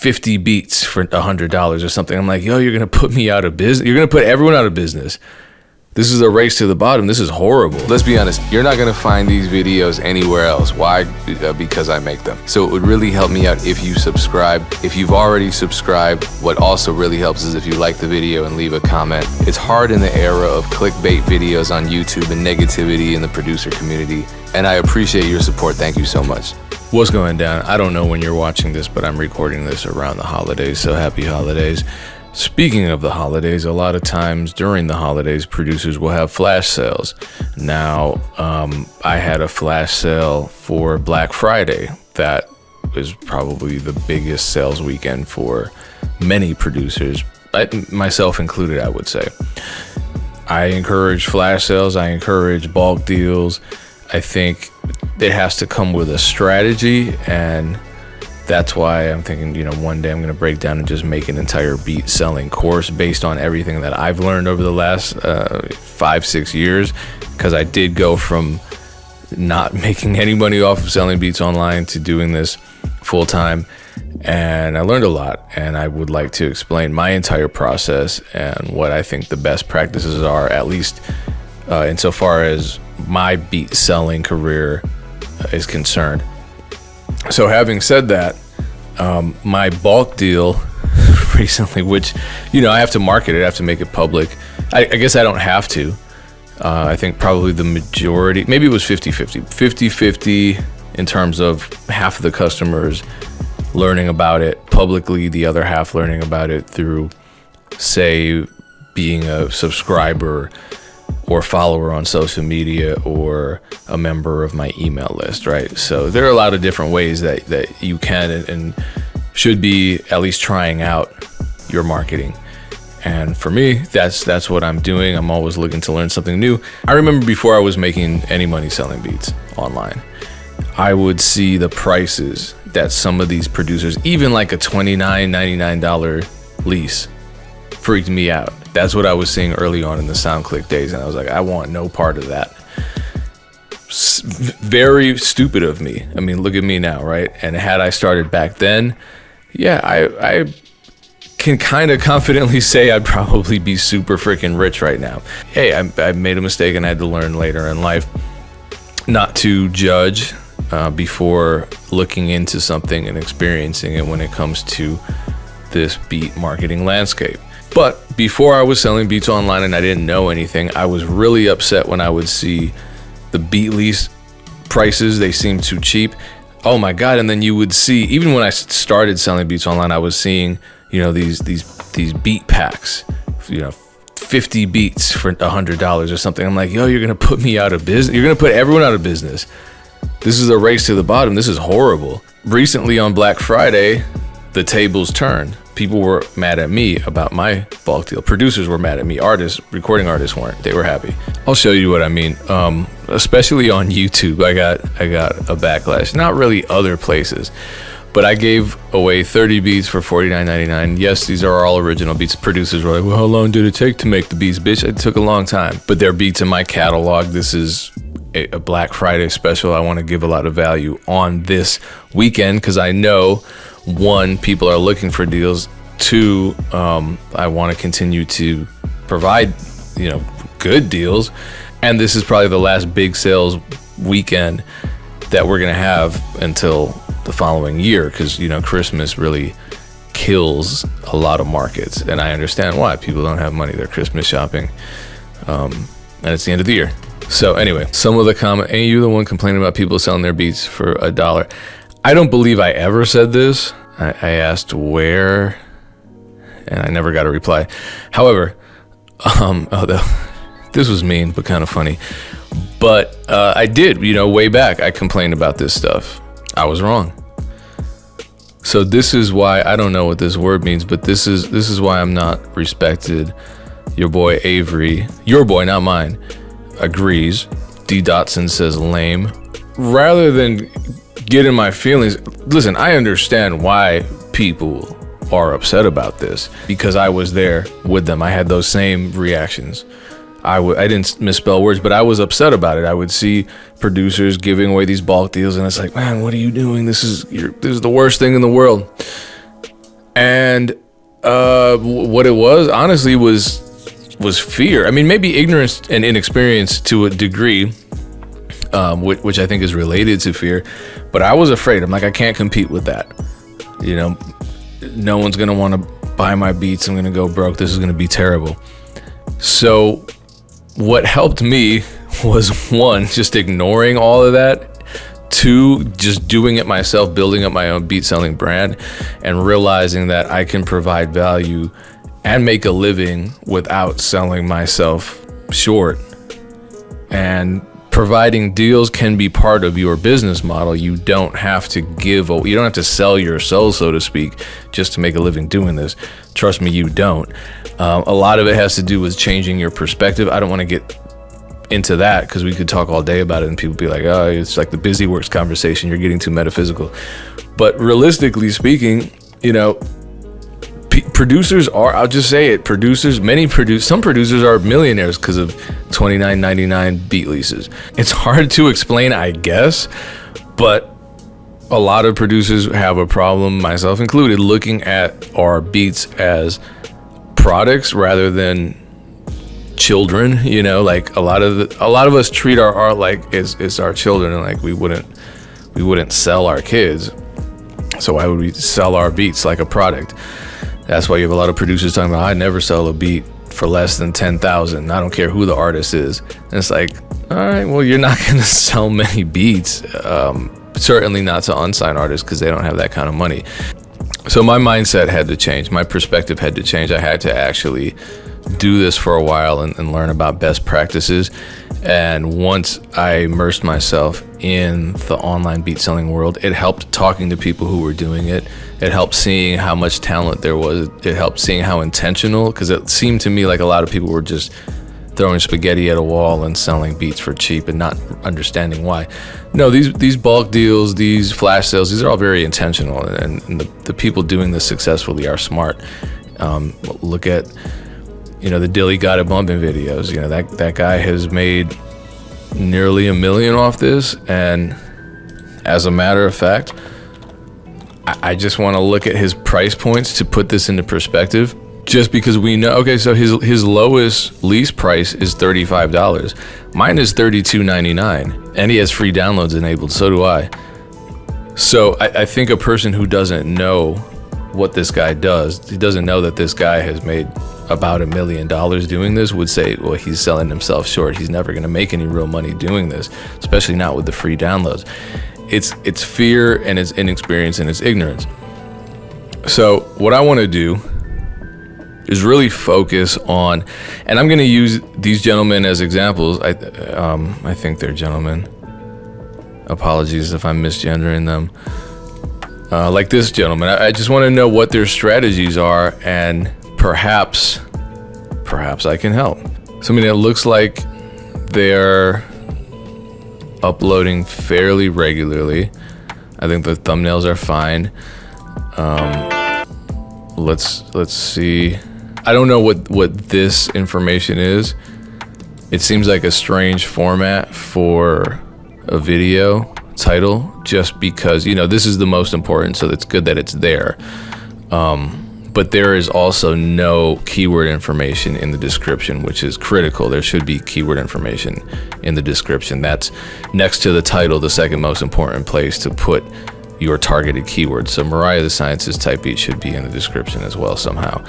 50 beats for $100 or something. I'm like, yo, you're going to put me out of business. You're going to put everyone out of business. This is a race to the bottom. This is horrible. Let's be honest. You're not going to find these videos anywhere else. Why? Because I make them. So it would really help me out if you subscribe. If you've already subscribed, what also really helps is if you like the video and leave a comment. It's hard in the era of clickbait videos on YouTube and negativity in the producer community. And I appreciate your support. Thank you so much. What's going down? I don't know when you're watching this, but I'm recording this around the holidays. So happy holidays. Speaking of the holidays, a lot of times during the holidays, producers will have flash sales. Now, I had a flash sale for Black Friday. That was probably the biggest sales weekend for many producers, myself included, I would say. I encourage flash sales. I encourage bulk deals. I think it has to come with a strategy, and that's why I'm thinking, one day I'm going to break down and just make an entire beat selling course based on everything that I've learned over the last 5-6 years, because I did go from not making any money off of selling beats online to doing this full time, and I learned a lot, and I would like to explain my entire process and what I think the best practices are, at least insofar as my beat selling career is concerned. So having said that, my bulk deal recently, which, I have to market it, I have to make it public. I guess I don't have to. I think probably the majority, maybe it was 50-50 in terms of half of the customers learning about it publicly, the other half learning about it through, say, being a subscriber or follower on social media or a member of my email list, right? So there are a lot of different ways that you can and should be at least trying out your marketing. And for me, that's what I'm doing. I'm always looking to learn something new. I remember before I was making any money selling beats online, I would see the prices that some of these producers, even like a $29.99 lease, freaked me out. That's what I was seeing early on in the SoundClick days, and I was like, I want no part of that. Very stupid of me. I mean, look at me now, right? And had I started back then, yeah, I can kind of confidently say I'd probably be super freaking rich right now. Hey, I made a mistake and I had to learn later in life not to judge before looking into something and experiencing it when it comes to this beat marketing landscape. But before I was selling beats online and I didn't know anything, I was really upset when I would see the beat lease prices. They seemed too cheap. Oh my God. And then you would see, even when I started selling beats online, I was seeing, these beat packs, 50 beats for $100 or something. I'm like, yo, you're going to put me out of business. You're going to put everyone out of business. This is a race to the bottom. This is horrible. Recently on Black Friday, the tables turned. People were mad at me about my bulk deal. Producers were mad at me. Recording artists weren't. They were happy. I'll show you what I mean. Especially on YouTube, I got a backlash. Not really other places, but I gave away 30 beats for $49.99. Yes, these are all original beats. Producers were like, well, how long did it take to make the beats, bitch? It took a long time. But they're beats in my catalog. This is a Black Friday special. I want to give a lot of value on this weekend because I know, one, people are looking for deals. Two, I want to continue to provide, good deals. And this is probably the last big sales weekend that we're going to have until the following year because, Christmas really kills a lot of markets. And I understand why. People don't have money. They're Christmas shopping. And it's the end of the year. So anyway, some of the comment, ain't you the one complaining about people selling their beats for $1? I don't believe I ever said this. I asked where, and I never got a reply. However, this was mean, but kind of funny. But I did, way back, I complained about this stuff. I was wrong. So this is why, I don't know what this word means, but this is why I'm not respected. Your boy Avery, your boy, not mine, agrees. D. Dotson says lame. Rather than get in my feelings, listen, I understand why people are upset about this because I was there with them. I had those same reactions. I didn't misspell words, but I was upset about it. I would see producers giving away these bulk deals, and it's like, man, what are you doing? This is the worst thing in the world. And what it was, honestly, was fear. I mean, maybe ignorance and inexperience to a degree, which I think is related to fear. But I was afraid. I'm like, I can't compete with that. You know, no one's going to want to buy my beats. I'm going to go broke. This is going to be terrible. So what helped me was, one, just ignoring all of that. Two, just doing it myself, building up my own beat selling brand, and realizing that I can provide value and make a living without selling myself short. And providing deals can be part of your business model. You don't have to you don't have to sell your soul, so to speak, just to make a living doing this. Trust me, you don't. A lot of it has to do with changing your perspective. I don't want to get into that because we could talk all day about it and people be like, oh, it's like the busy works conversation, you're getting too metaphysical. But realistically speaking, you know, producers are, I'll just say it, some producers are millionaires because of $29.99 beat leases. It's hard to explain, I guess, but a lot of producers have a problem, myself included, looking at our beats as products rather than children. You know, like a lot of us treat our art like it's our children, and like we wouldn't sell our kids. So why would we sell our beats like a product? That's why you have a lot of producers talking about, I never sell a beat for less than 10,000. I don't care who the artist is. And it's like, all right, well, you're not going to sell many beats. Certainly not to unsigned artists because they don't have that kind of money. So my mindset had to change. My perspective had to change. I had to actually do this for a while and learn about best practices. And once I immersed myself in the online beat selling world, it helped talking to people who were doing it. It helped seeing how much talent there was. It helped seeing how intentional, because it seemed to me like a lot of people were just throwing spaghetti at a wall and selling beats for cheap and not understanding why. No, these bulk deals, these flash sales, these are all very intentional, and the people doing this successfully are smart. Look at, you know, the Dilly Got It Bumpin' videos. You know, that guy has made nearly $1 million off this, and as a matter of fact, I just want to look at his price points to put this into perspective. Just because we know, okay, so his lowest lease price is $35. Mine is $32.99, and he has free downloads enabled. So do I. So I think a person who doesn't know what this guy does, he doesn't know that this guy has made about $1 million doing this, would say, well, he's selling himself short. He's never going to make any real money doing this, especially not with the free downloads. It's fear, and it's inexperience, and it's ignorance. So what I want to do is really focus on, and I'm going to use these gentlemen as examples. I think they're gentlemen. Apologies if I'm misgendering them. Like this gentleman, I just want to know what their strategies are, and perhaps I can help. So I mean, it looks like they're uploading fairly regularly. I think the thumbnails are fine. Let's see. I don't know what this information is. It seems like a strange format for a video title, just because, you know, this is the most important, so it's good that it's there. But there is also no keyword information in the description, which is critical. There should be keyword information in the description. That's next to the title, the second most important place to put your targeted keywords. So Mariah the Scientist type beat should be in the description as well somehow.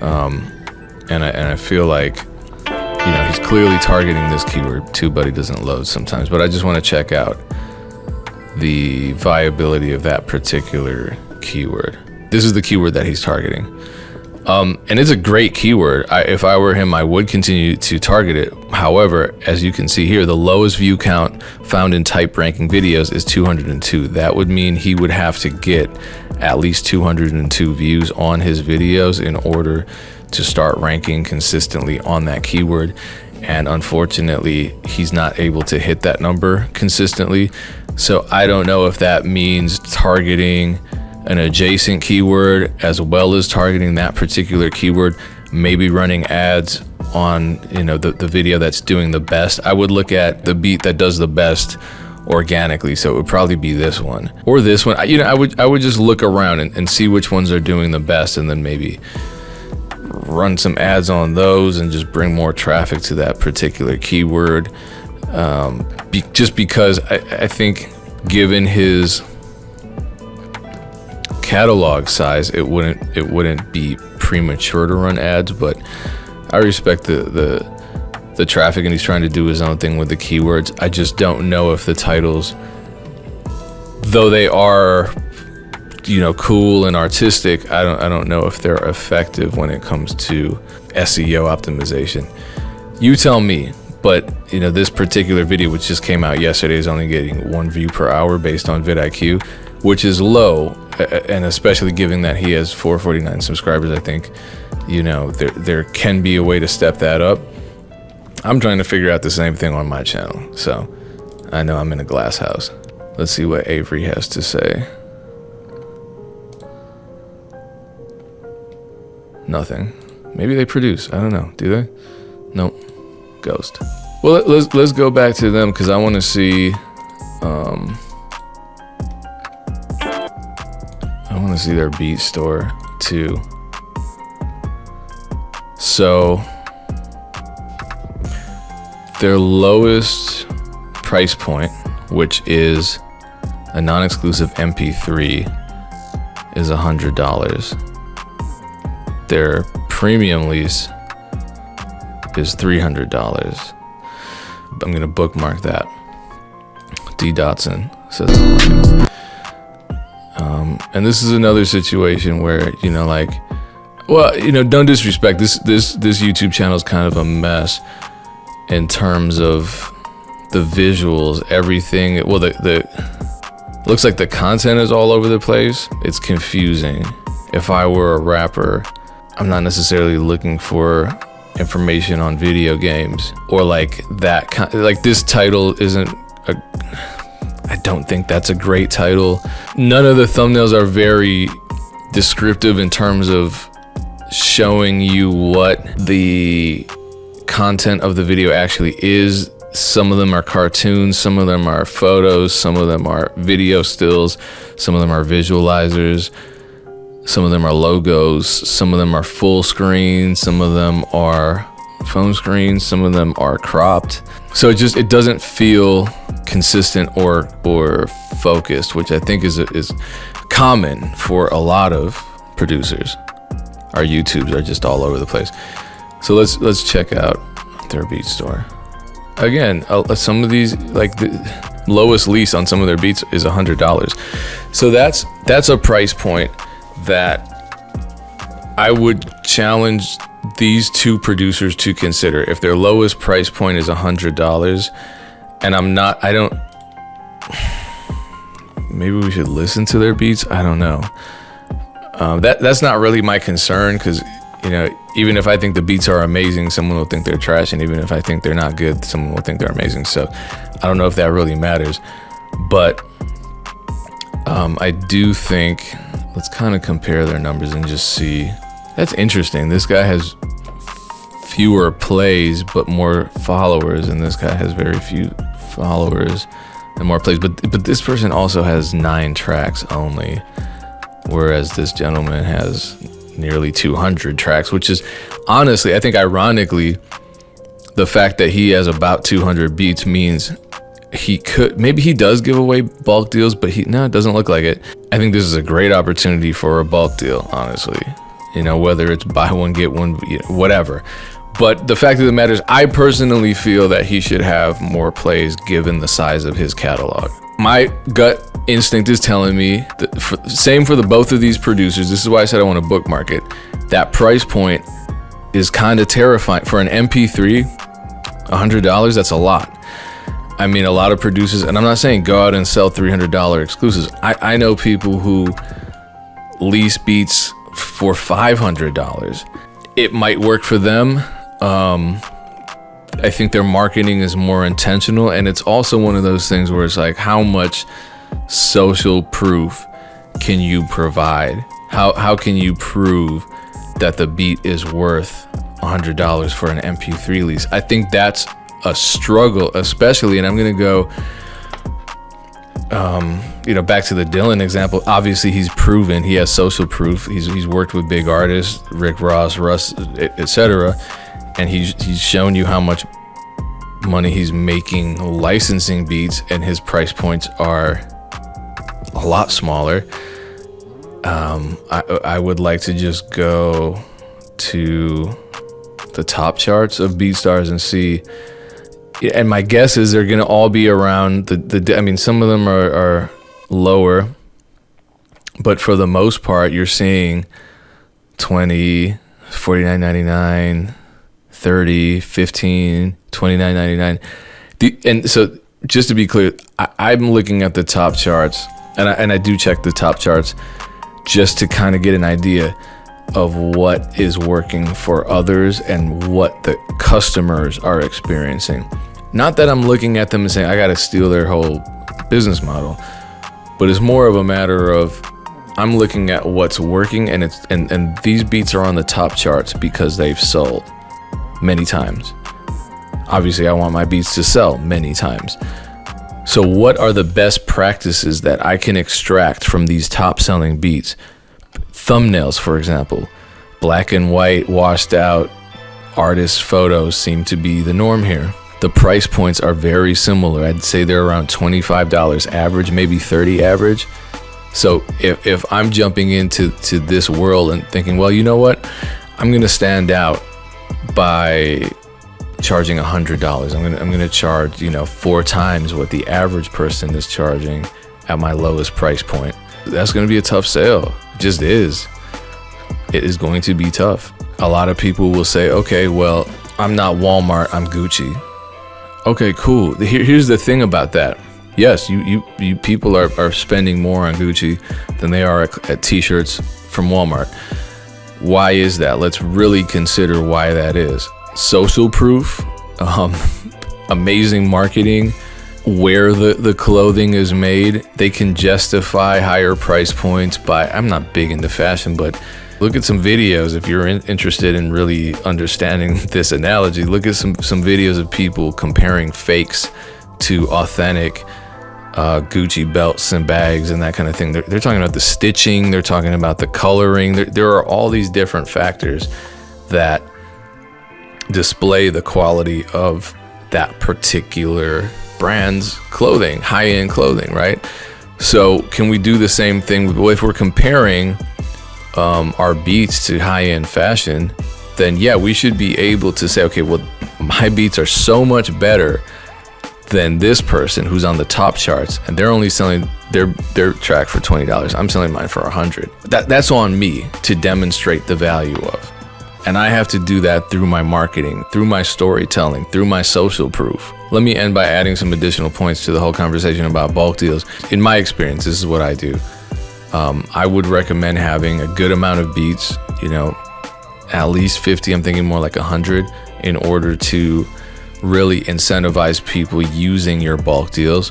And I feel like, you know, he's clearly targeting this keyword too, but he doesn't load sometimes. But I just want to check out the viability of that particular keyword. This is the keyword that he's targeting. And it's a great keyword. If I were him, I would continue to target it. However, as you can see here, the lowest view count found in type ranking videos is 202. That would mean he would have to get at least 202 views on his videos in order to start ranking consistently on that keyword. And unfortunately, he's not able to hit that number consistently. So I don't know if that means targeting an adjacent keyword as well as targeting that particular keyword, maybe running ads on, you know, the video that's doing the best. I would look at the beat that does the best organically, so it would probably be this one or this one. You know, I would just look around and see which ones are doing the best, and then maybe run some ads on those and just bring more traffic to that particular keyword. Just because I think given his catalog size, it wouldn't be premature to run ads, but I respect the traffic, and he's trying to do his own thing with the keywords. I just don't know if the titles, though they are, you know, cool and artistic, I don't know if they're effective when it comes to SEO optimization. You tell me. But you know, this particular video, which just came out yesterday, is only getting 1 view per hour based on vidIQ, which is low, and especially given that he has 449 subscribers, I think, you know, there can be a way to step that up. I'm trying to figure out the same thing on my channel, so I know I'm in a glass house. Let's see what Avery has to say. Nothing. Maybe they produce. I don't know. Do they? Nope. Ghost. Well, let's go back to them, because I want to see. I want to see their beat store too. So their lowest price point, which is a non-exclusive MP3, is $100. Their premium lease is $300. I'm gonna bookmark that. D Dotson says, and this is another situation where, you know, like, well, you know, don't disrespect this YouTube channel is kind of a mess in terms of the visuals, everything. Well, the looks like the content is all over the place. It's confusing. If I were a rapper, I'm not necessarily looking for information on video games or like that kind. Like, this title isn't I don't think that's a great title. None of the thumbnails are very descriptive in terms of showing you what the content of the video actually is. Some of them are cartoons, some of them are photos, some of them are video stills, some of them are visualizers, some of them are logos, some of them are full screen, some of them are phone screens, some of them are cropped. So it doesn't feel consistent or focused, which I think is common for a lot of producers. Our YouTubes are just all over the place. So let's check out their beat store. Again, some of these, like the lowest lease on some of their beats is $100. So that's a price point that I would challenge these two producers to consider. If their lowest price point is $100, and maybe we should listen to their beats. I don't know. That's not really my concern, because, you know, even if I think the beats are amazing, someone will think they're trash, and even if I think they're not good, someone will think they're amazing. So I don't know if that really matters, but I do think, let's kind of compare their numbers and just see. That's interesting. This guy has fewer plays but more followers, and this guy has very few followers and more plays, but this person also has 9 tracks only, whereas this gentleman has nearly 200 tracks, which is honestly, I think ironically, the fact that he has about 200 beats means maybe he does give away bulk deals, but it doesn't look like it. I think this is a great opportunity for a bulk deal, honestly. You know, whether it's buy one, get one, whatever. But the fact of the matter is, I personally feel that he should have more plays given the size of his catalog. My gut instinct is telling me that same for both of these producers. This is why I said I want to bookmark it. That price point is kind of terrifying. For an MP3, $100, that's a lot. I mean, a lot of producers, and I'm not saying go out and sell $300 exclusives. I know people who lease beats for $500. It might work for them. I think their marketing is more intentional, and it's also one of those things where it's like, how much social proof can you provide? How can you prove that the beat is worth $100 for an MP3 lease? I think that's a struggle, especially, and I'm gonna go Back to the Dylan example, obviously he's proven, he has social proof. He's worked with big artists, Rick Ross, Russ, etc. And he's shown you how much money he's making licensing beats, and his price points are a lot smaller. I would like to just go to the top charts of BeatStars and see, and my guess is they're gonna all be around some of them are lower, but for the most part you're seeing 20, $49.99, 30, 15, $29.99. And so just to be clear, I'm looking at the top charts, and I do check the top charts just to kind of get an idea of what is working for others and what the customers are experiencing. Not that I'm looking at them and saying I got to steal their whole business model, but it's more of a matter of I'm looking at what's working, and these beats are on the top charts because they've sold many times. Obviously, I want my beats to sell many times. So what are the best practices that I can extract from these top selling beats? Thumbnails, for example, black and white, washed out artist photos seem to be the norm here. The price points are very similar. I'd say they're around $25 average, maybe $30 average. So if I'm jumping into this world and thinking, well, you know what? I'm gonna stand out by charging $100. I'm gonna charge 4 times what the average person is charging at my lowest price point. That's gonna be a tough sale. It just is. It is going to be tough. A lot of people will say, okay, well, I'm not Walmart, I'm Gucci. Okay, cool. Here's the thing about that. Yes, you people are spending more on Gucci than they are at t-shirts from Walmart. Why is that? Let's really consider why that is. Social proof, amazing marketing, where the clothing is made. They can justify higher price points by, I'm not big into fashion, but look at some videos. If you're interested in really understanding this analogy, look at some videos of people comparing fakes to authentic Gucci belts and bags and that kind of thing. They're talking about the stitching, they're talking about the coloring. There are all these different factors that display the quality of that particular brand's clothing, high-end clothing, right? So can we do the same thing if we're comparing our beats to high-end fashion? Then yeah, we should be able to say, okay, well, my beats are so much better than this person who's on the top charts, and they're only selling their track for $20. I'm selling mine for $100. That's on me to demonstrate the value of. And I have to do that through my marketing, through my storytelling, through my social proof. Let me end by adding some additional points to the whole conversation about bulk deals. In my experience, this is what I do. I would recommend having a good amount of beats, at least 50, I'm thinking more like 100, in order to really incentivize people using your bulk deals.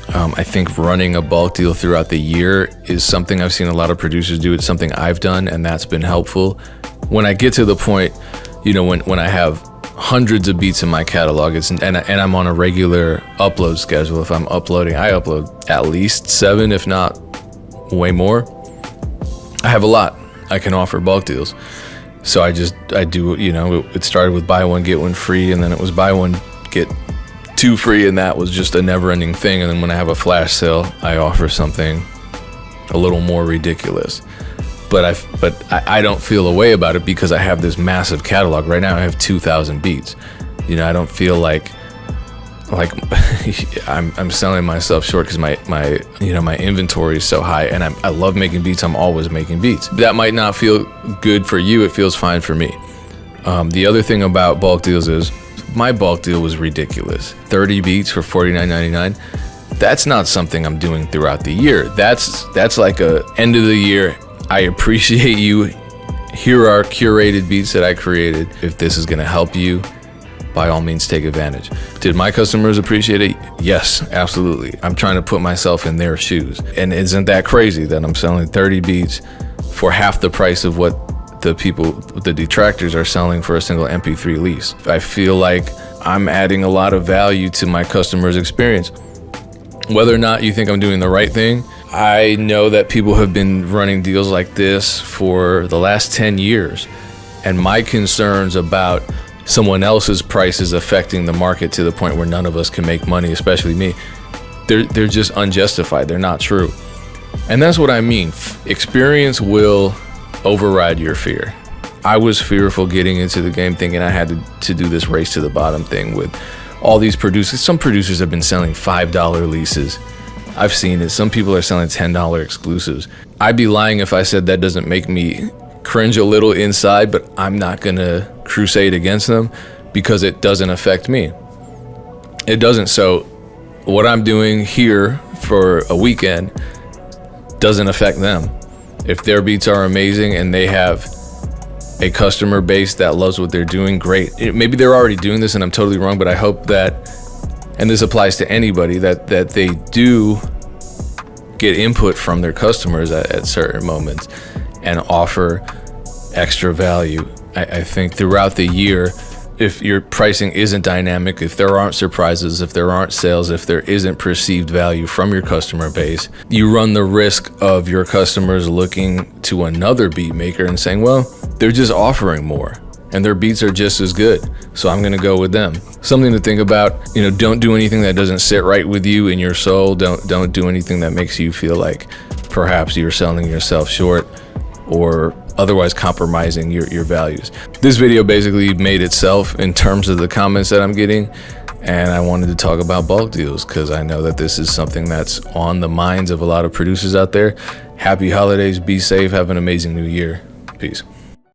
I think running a bulk deal throughout the year is something I've seen a lot of producers do. It's something I've done, and that's been helpful. When I get to the point, when I have hundreds of beats in my catalog, and I'm on a regular upload schedule. If I'm uploading, I upload at least 7, if not way more. I have a lot I can offer bulk deals. So I do, it started with buy one, get one free, and then it was buy one, get 2 free, and that was just a never-ending thing. And then when I have a flash sale, I offer something a little more ridiculous. But I don't feel a way about it because I have this massive catalog. Right now I have 2,000 beats. I don't feel like I'm selling myself short because my inventory is so high, and I love making beats. I'm always making beats. That might not feel good for you. It feels fine for me. The other thing about bulk deals is my bulk deal was ridiculous. 30 beats for $49.99. That's not something I'm doing throughout the year. That's like a end of the year. I appreciate you. Here are curated beats that I created. If this is gonna help you, by all means, take advantage. Did my customers appreciate it? Yes, absolutely. I'm trying to put myself in their shoes. And isn't that crazy that I'm selling 30 beats for half the price of what the detractors are selling for a single MP3 lease? I feel like I'm adding a lot of value to my customers' experience. Whether or not you think I'm doing the right thing, I know that people have been running deals like this for the last 10 years. And my concerns about someone else's prices affecting the market to the point where none of us can make money, especially me, they're just unjustified. They're not true. And that's what I mean. Experience will override your fear. I was fearful getting into the game, thinking I had to do this race to the bottom thing with all these producers. Some producers have been selling $5 leases. I've seen it. Some people are selling $10 exclusives. I'd be lying if I said that doesn't make me cringe a little inside, but I'm not gonna crusade against them because it doesn't affect me. It doesn't. So what I'm doing here for a weekend doesn't affect them. If their beats are amazing and they have a customer base that loves what they're doing, great. Maybe they're already doing this and I'm totally wrong, but I hope that, and this applies to anybody, that they do get input from their customers at certain moments and offer extra value. I think throughout the year, if your pricing isn't dynamic, if there aren't surprises, if there aren't sales, if there isn't perceived value from your customer base, you run the risk of your customers looking to another beat maker and saying, well, they're just offering more and their beats are just as good, so I'm gonna go with them. Something to think about. Don't do anything that doesn't sit right with you in your soul. Don't do anything that makes you feel like perhaps you're selling yourself short or otherwise compromising your values. This video basically made itself in terms of the comments that I'm getting, and I wanted to talk about bulk deals because I know that this is something that's on the minds of a lot of producers out there. Happy holidays, be safe, have an amazing new year. Peace.